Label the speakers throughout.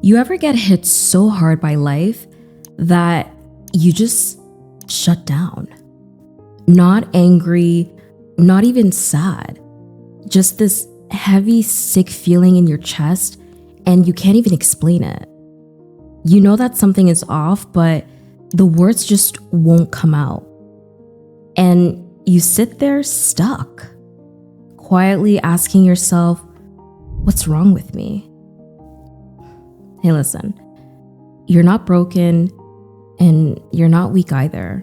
Speaker 1: You ever get hit so hard by life that you just shut down? Not angry, not even sad. Just this heavy, sick feeling in your chest, and you can't even explain it. You know that something is off, but the words just won't come out. And you sit there stuck, quietly asking yourself, what's wrong with me? Hey, listen, you're not broken and you're not weak either.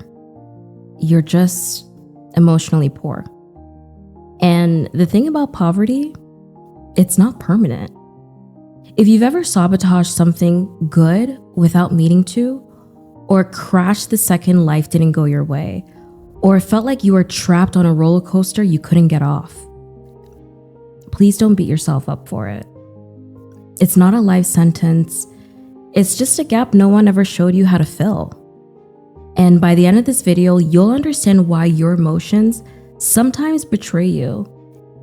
Speaker 1: You're just emotionally poor. And the thing about poverty, it's not permanent. If you've ever sabotaged something good without meaning to, or crashed the second life didn't go your way, or felt like you were trapped on a roller coaster you couldn't get off, please don't beat yourself up for it. It's not a life sentence. It's just a gap no one ever showed you how to fill. And by the end of this video, you'll understand why your emotions sometimes betray you,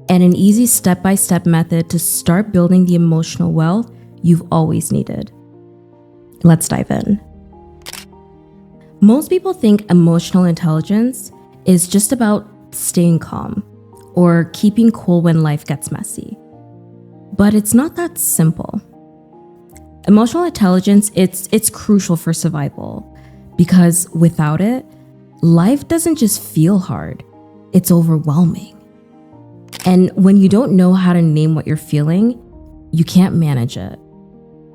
Speaker 1: and an easy step-by-step method to start building the emotional wealth you've always needed. Let's dive in. Most people think emotional intelligence is just about staying calm or keeping cool when life gets messy. But it's not that simple. Emotional intelligence, it's crucial for survival, because without it, life doesn't just feel hard, it's overwhelming. And when you don't know how to name what you're feeling, you can't manage it.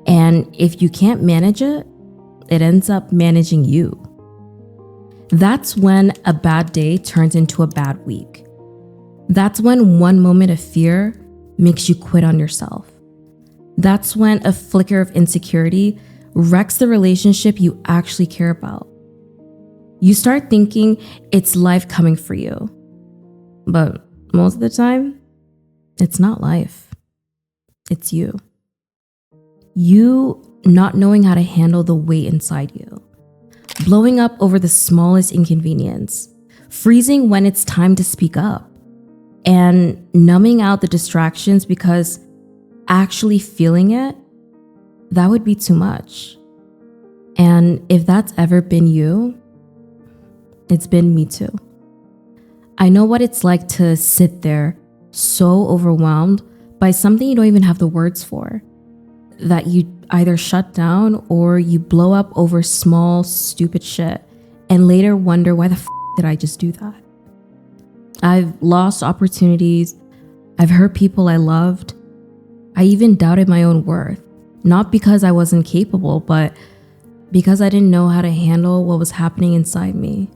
Speaker 1: And if you can't manage it, it ends up managing you. That's when a bad day turns into a bad week. That's when one moment of fear makes you quit on yourself. That's when a flicker of insecurity wrecks the relationship you actually care about. You start thinking it's life coming for you. But most of the time, it's not life. It's you. You not knowing how to handle the weight inside you. Blowing up over the smallest inconvenience. Freezing when it's time to speak up. And numbing out the distractions because actually feeling it, that would be too much. And if that's ever been you, it's been me too. I know what it's like to sit there so overwhelmed by something you don't even have the words for, that you either shut down or you blow up over small, stupid shit and later wonder, why the f did I just do that? I've lost opportunities. I've hurt people I loved. I even doubted my own worth, not because I wasn't capable, but because I didn't know how to handle what was happening inside me.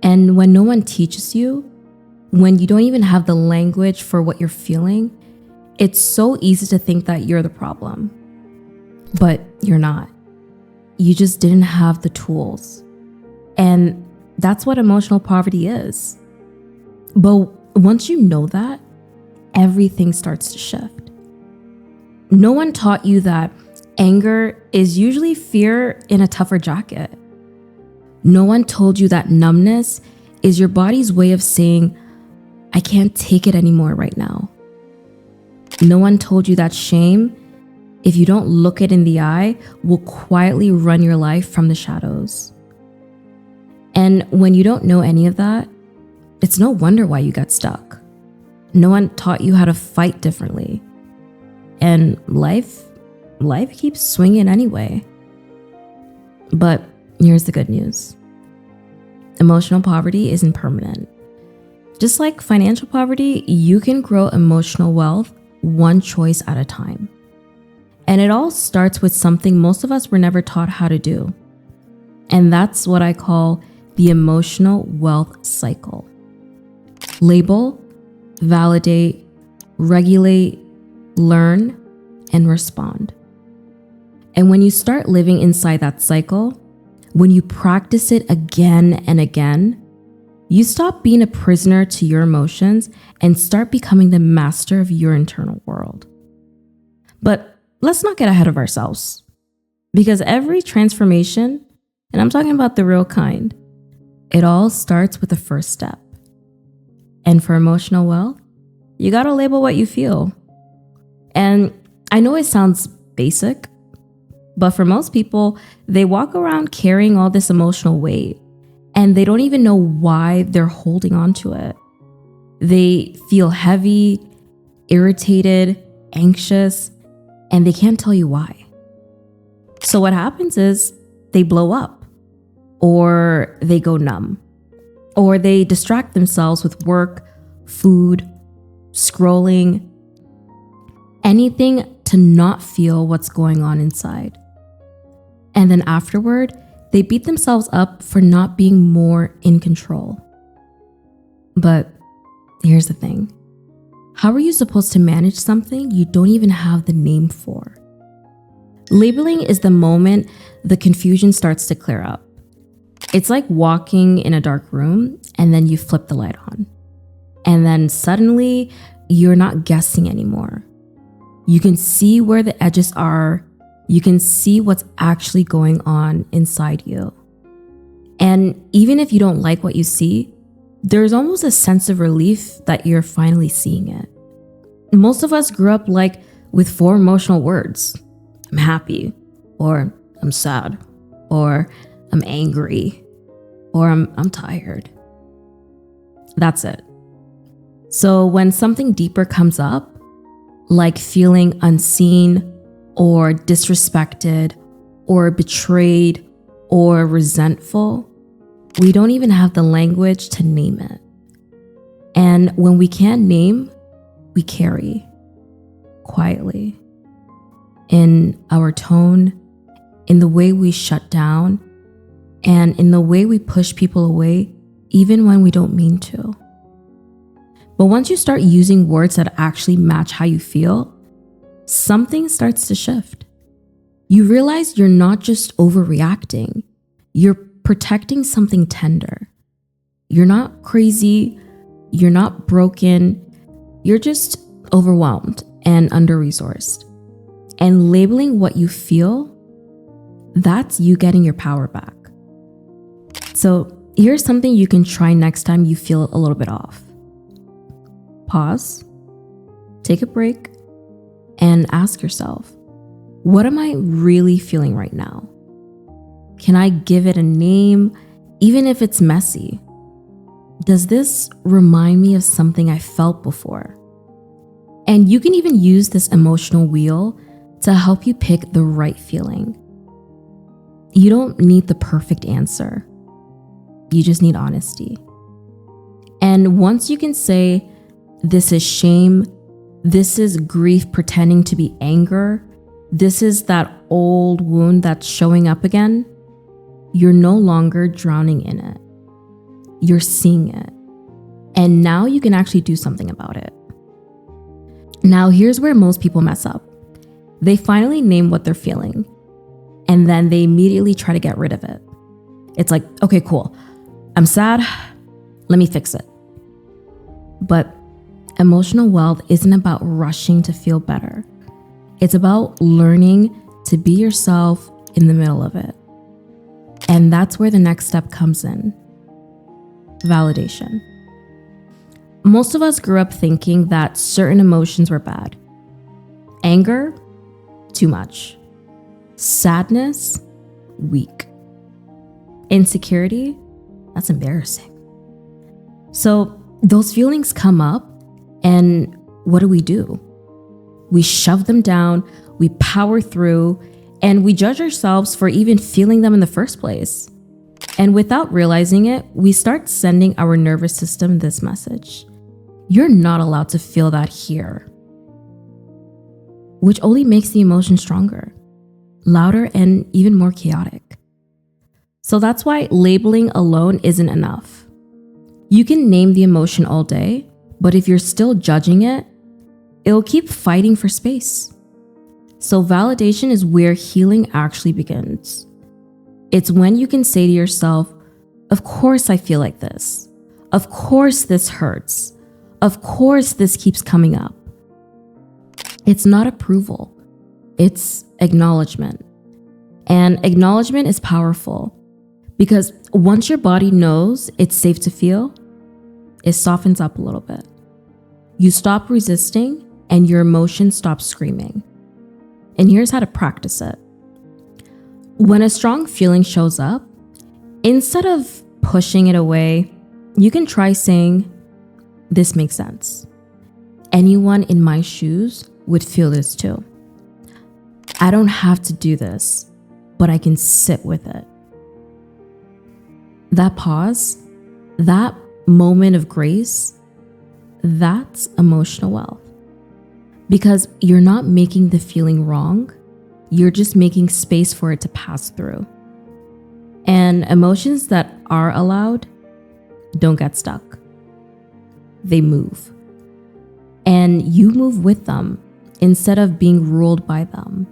Speaker 1: And when no one teaches you, when you don't even have the language for what you're feeling, it's so easy to think that you're the problem. But you're not. You just didn't have the tools. And that's what emotional poverty is. But once you know that, everything starts to shift. No one taught you that anger is usually fear in a tougher jacket. No one told you that numbness is your body's way of saying, I can't take it anymore right now. No one told you that shame, if you don't look it in the eye, will quietly run your life from the shadows. And when you don't know any of that, it's no wonder why you got stuck. No one taught you how to fight differently. And life keeps swinging anyway. But here's the good news. Emotional poverty isn't permanent. Just like financial poverty, you can grow emotional wealth one choice at a time. And it all starts with something most of us were never taught how to do. And that's what I call the emotional wealth cycle. Label, validate, regulate, learn, and respond. And when you start living inside that cycle, when you practice it again and again, you stop being a prisoner to your emotions and start becoming the master of your internal world. But let's not get ahead of ourselves, because every transformation, and I'm talking about the real kind, it all starts with the first step. And for emotional wealth, you gotta label what you feel. And I know it sounds basic, But for most people, they walk around carrying all this emotional weight and they don't even know why they're holding on to it. They feel heavy, irritated, anxious, and they can't tell you why. So what happens is they blow up, or they go numb, or they distract themselves with work, food, scrolling, anything to not feel what's going on inside. And then afterward, they beat themselves up for not being more in control. But here's the thing. How are you supposed to manage something you don't even have the name for? Labeling is the moment the confusion starts to clear up. It's like walking in a dark room and then you flip the light on. And then suddenly you're not guessing anymore. You can see where the edges are. You can see what's actually going on inside you. And even if you don't like what you see, there's almost a sense of relief that you're finally seeing it. Most of us grew up with 4 emotional words. I'm happy, or I'm sad, or I'm angry, or I'm tired. That's it. So when something deeper comes up, like feeling unseen or disrespected or betrayed or resentful, we don't even have the language to name it. And when we can't name, we carry quietly in our tone, in the way we shut down, and in the way we push people away, even when we don't mean to. But once you start using words that actually match how you feel, something starts to shift. You realize you're not just overreacting, you're protecting something tender. You're not crazy, you're not broken, you're just overwhelmed and under-resourced. And labeling what you feel, that's you getting your power back. So here's something you can try next time you feel a little bit off. Pause, take a break, and ask yourself, what am I really feeling right now? Can I give it a name, even if it's messy? Does this remind me of something I felt before? And you can even use this emotional wheel to help you pick the right feeling. You don't need the perfect answer. You just need honesty. And once you can say, this is shame, this is grief pretending to be anger, this is that old wound that's showing up again, you're no longer drowning in it. You're seeing it. And now you can actually do something about it. Now, here's where most people mess up. They finally name what they're feeling, and then they immediately try to get rid of it. It's like, okay, cool. I'm sad. Let me fix it. But emotional wealth isn't about rushing to feel better. It's about learning to be yourself in the middle of it. And that's where the next step comes in. Validation. Most of us grew up thinking that certain emotions were bad. Anger, too much. Sadness, weak. Insecurity, that's embarrassing. So those feelings come up, and what do? We shove them down, we power through, and we judge ourselves for even feeling them in the first place. And without realizing it, we start sending our nervous system this message. You're not allowed to feel that here. Which only makes the emotion stronger, louder, and even more chaotic. So that's why labeling alone isn't enough. You can name the emotion all day, but if you're still judging it, it'll keep fighting for space. So validation is where healing actually begins. It's when you can say to yourself, of course I feel like this. Of course this hurts. Of course this keeps coming up. It's not approval. It's acknowledgement. And acknowledgement is powerful because once your body knows it's safe to feel, it softens up a little bit. You stop resisting and your emotion stops screaming. And here's how to practice it. When a strong feeling shows up, instead of pushing it away, you can try saying, "This makes sense. Anyone in my shoes would feel this too. I don't have to do this, but I can sit with it." That pause, that moment of grace, that's emotional wealth. Because you're not making the feeling wrong, you're just making space for it to pass through. And emotions that are allowed don't get stuck. They move. And you move with them instead of being ruled by them.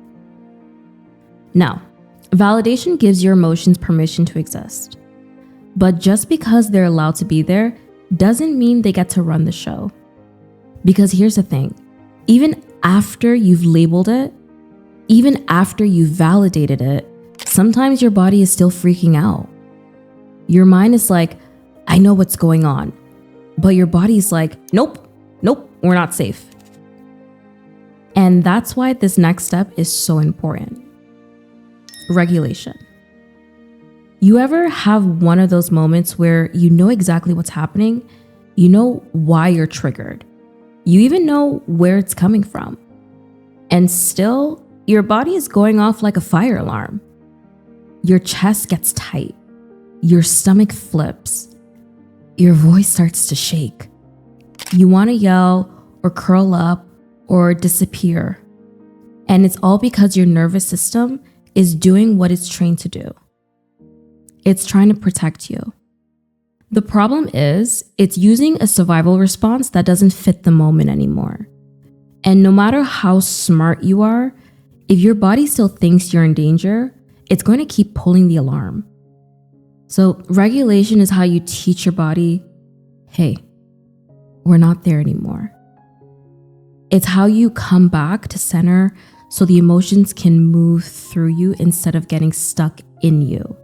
Speaker 1: Now, validation gives your emotions permission to exist. But just because they're allowed to be there doesn't mean they get to run the show. Because here's the thing, even after you've labeled it, even after you've validated it, sometimes your body is still freaking out. Your mind is like, "I know what's going on." But your body's like, nope, we're not safe. And that's why this next step is so important. Regulation. You ever have one of those moments where you know exactly what's happening? You know why you're triggered. You even know where it's coming from. And still, your body is going off like a fire alarm. Your chest gets tight. Your stomach flips. Your voice starts to shake. You want to yell or curl up or disappear. And it's all because your nervous system is doing what it's trained to do. It's trying to protect you. The problem is, it's using a survival response that doesn't fit the moment anymore. And no matter how smart you are, if your body still thinks you're in danger, it's going to keep pulling the alarm. So regulation is how you teach your body, hey, we're not there anymore. It's how you come back to center so the emotions can move through you instead of getting stuck in you.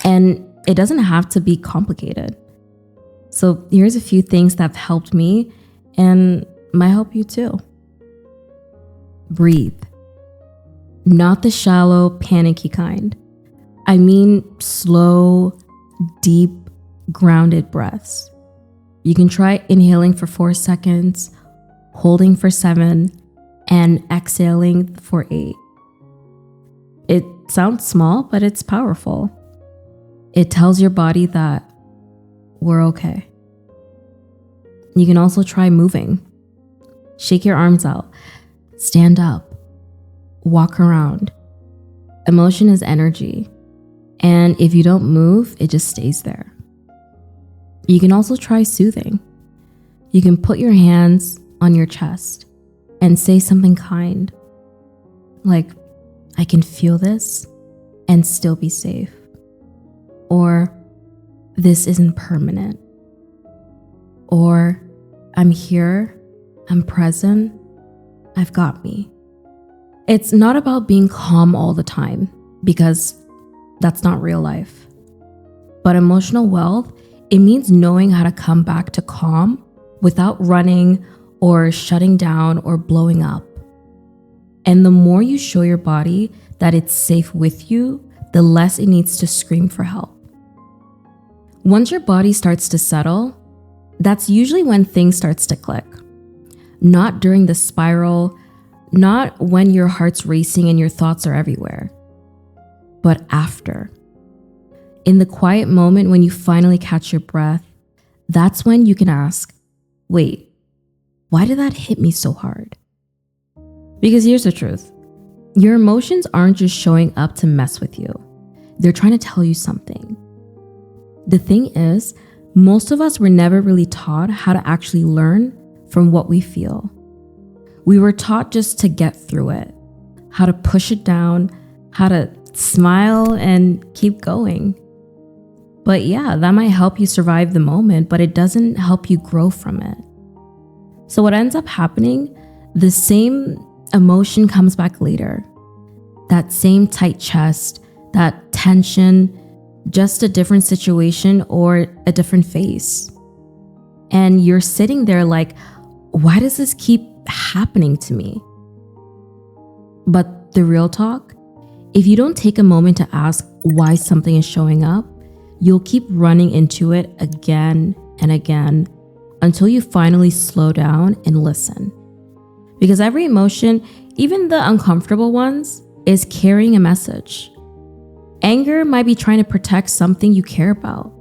Speaker 1: And it doesn't have to be complicated. So here's a few things that have helped me and might help you too. Breathe. Not the shallow, panicky kind. I mean slow, deep, grounded breaths. You can try inhaling for 4 seconds, holding for 7, and exhaling for 8. It sounds small, but it's powerful. It tells your body that we're okay. You can also try moving. Shake your arms out, stand up, walk around. Emotion is energy. And if you don't move, it just stays there. You can also try soothing. You can put your hands on your chest and say something kind, like, "I can feel this and still be safe." Or, "This isn't permanent." Or, "I'm here, I'm present, I've got me." It's not about being calm all the time, because that's not real life. But emotional wealth, it means knowing how to come back to calm without running or shutting down or blowing up. And the more you show your body that it's safe with you, the less it needs to scream for help. Once your body starts to settle, that's usually when things starts to click. Not during the spiral, not when your heart's racing and your thoughts are everywhere, but after. In the quiet moment when you finally catch your breath, that's when you can ask, wait, why did that hit me so hard? Because here's the truth. Your emotions aren't just showing up to mess with you. They're trying to tell you something. The thing is, most of us were never really taught how to actually learn from what we feel. We were taught just to get through it, how to push it down, how to smile and keep going. But yeah, that might help you survive the moment, but it doesn't help you grow from it. So what ends up happening, the same emotion comes back later. That same tight chest, that tension, just a different situation or a different face. And you're sitting there like, why does this keep happening to me? But the real talk, if you don't take a moment to ask why something is showing up, you'll keep running into it again and again until you finally slow down and listen. Because every emotion, even the uncomfortable ones, is carrying a message. Anger might be trying to protect something you care about.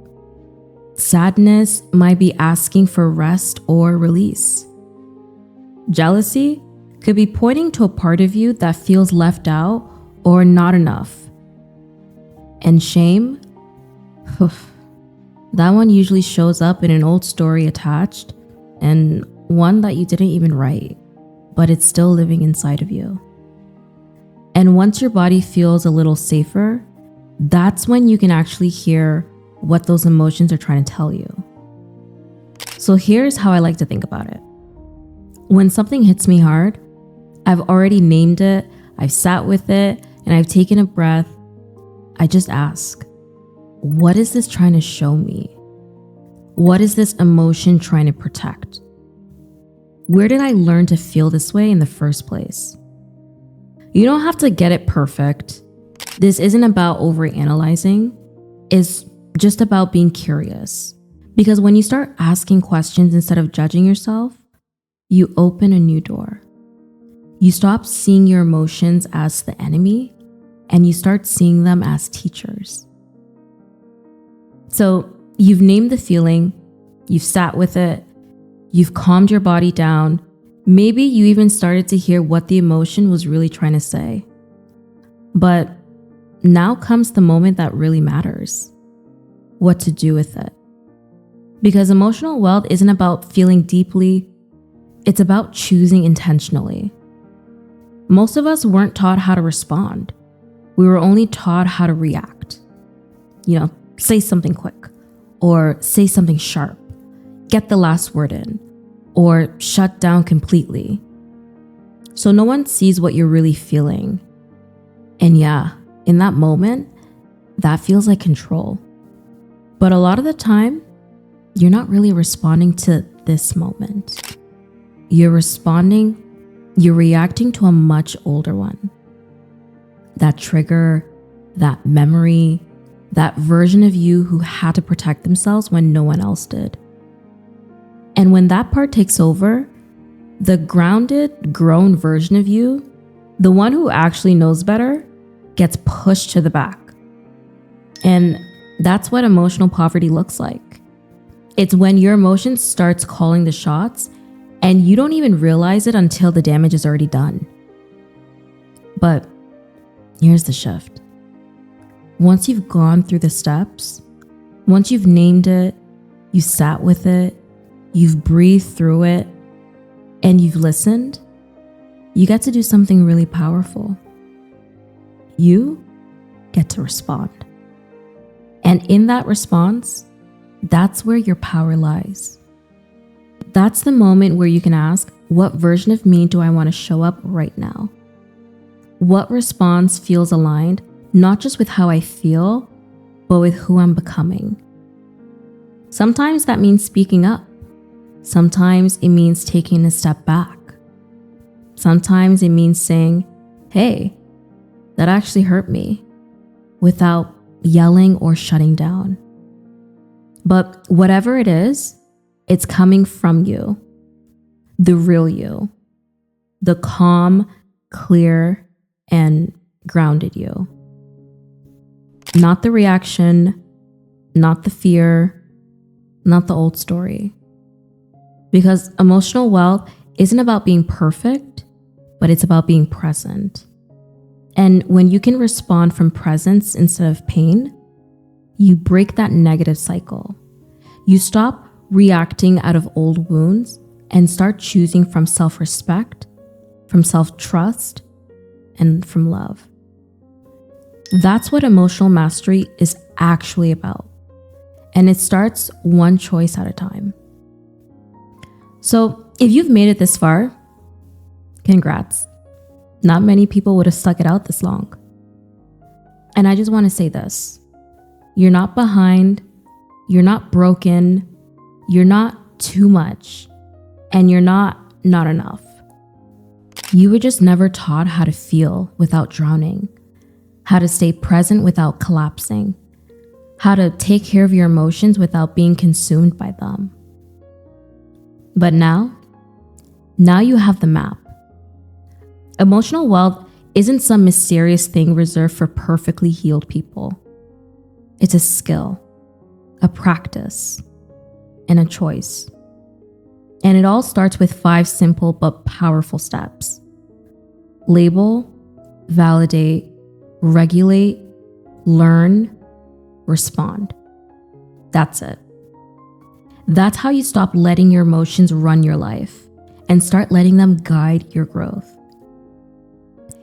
Speaker 1: Sadness might be asking for rest or release. Jealousy could be pointing to a part of you that feels left out or not enough. And shame, that one usually shows up in an old story attached and one that you didn't even write, but it's still living inside of you. And once your body feels a little safer, that's when you can actually hear what those emotions are trying to tell you. So here's how I like to think about it. When something hits me hard, I've already named it, I've sat with it, and I've taken a breath. I just ask, what is this trying to show me? What is this emotion trying to protect? Where did I learn to feel this way in the first place? You don't have to get it perfect. This isn't about overanalyzing. It's just about being curious. Because when you start asking questions instead of judging yourself, you open a new door. You stop seeing your emotions as the enemy and you start seeing them as teachers. So you've named the feeling, you've sat with it, you've calmed your body down. Maybe you even started to hear what the emotion was really trying to say. But now comes the moment that really matters. What to do with it. Because emotional wealth isn't about feeling deeply, it's about choosing intentionally. Most of us weren't taught how to respond. We were only taught how to react. Say something quick, or say something sharp, get the last word in, or shut down completely. So no one sees what you're really feeling. And yeah, in that moment, that feels like control. But a lot of the time, you're not really responding to this moment. You're reacting to a much older one. That trigger, that memory, that version of you who had to protect themselves when no one else did. And when that part takes over, the grounded, grown version of you, the one who actually knows better, gets pushed to the back. And that's what emotional poverty looks like. It's when your emotion starts calling the shots and you don't even realize it until the damage is already done. But here's the shift. Once you've gone through the steps, once you've named it, you sat with it, you've breathed through it, and you've listened, you get to do something really powerful. You get to respond. And in that response, that's where your power lies. That's the moment where you can ask, what version of me do I want to show up right now? What response feels aligned, not just with how I feel, but with who I'm becoming? Sometimes that means speaking up. Sometimes it means taking a step back. Sometimes it means saying, hey, that actually hurt me, without yelling or shutting down. But whatever it is, it's coming from you, the real you, the calm, clear, and grounded you. Not the reaction, not the fear, not the old story. Because emotional wealth isn't about being perfect, but it's about being present. And when you can respond from presence instead of pain, you break that negative cycle. You stop reacting out of old wounds and start choosing from self-respect, from self-trust, and from love. That's what emotional mastery is actually about. And it starts one choice at a time. So if you've made it this far, congrats. Not many people would have stuck it out this long. And I just want to say this. You're not behind. You're not broken. You're not too much. And you're not enough. You were just never taught how to feel without drowning, how to stay present without collapsing, how to take care of your emotions without being consumed by them. But now you have the map. Emotional wealth isn't some mysterious thing reserved for perfectly healed people. It's a skill, a practice, and a choice. And it all starts with 5 simple but powerful steps. Label, validate, regulate, learn, respond. That's it. That's how you stop letting your emotions run your life and start letting them guide your growth.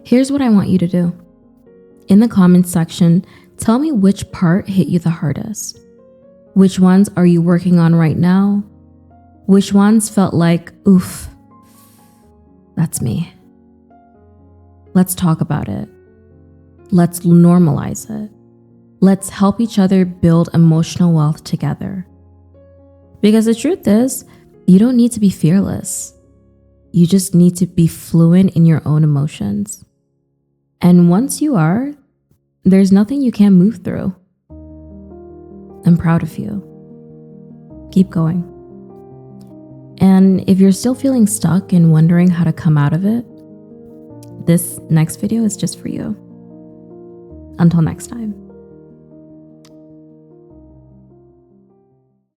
Speaker 1: Here's what I want you to do. In the comments section, tell me which part hit you the hardest. Which ones are you working on right now? Which ones felt like, oof, that's me. Let's talk about it. Let's normalize it. Let's help each other build emotional wealth together. Because the truth is, you don't need to be fearless. You just need to be fluent in your own emotions. And once you are, there's nothing you can't move through. I'm proud of you. Keep going. And if you're still feeling stuck and wondering how to come out of it, this next video is just for you. Until next time.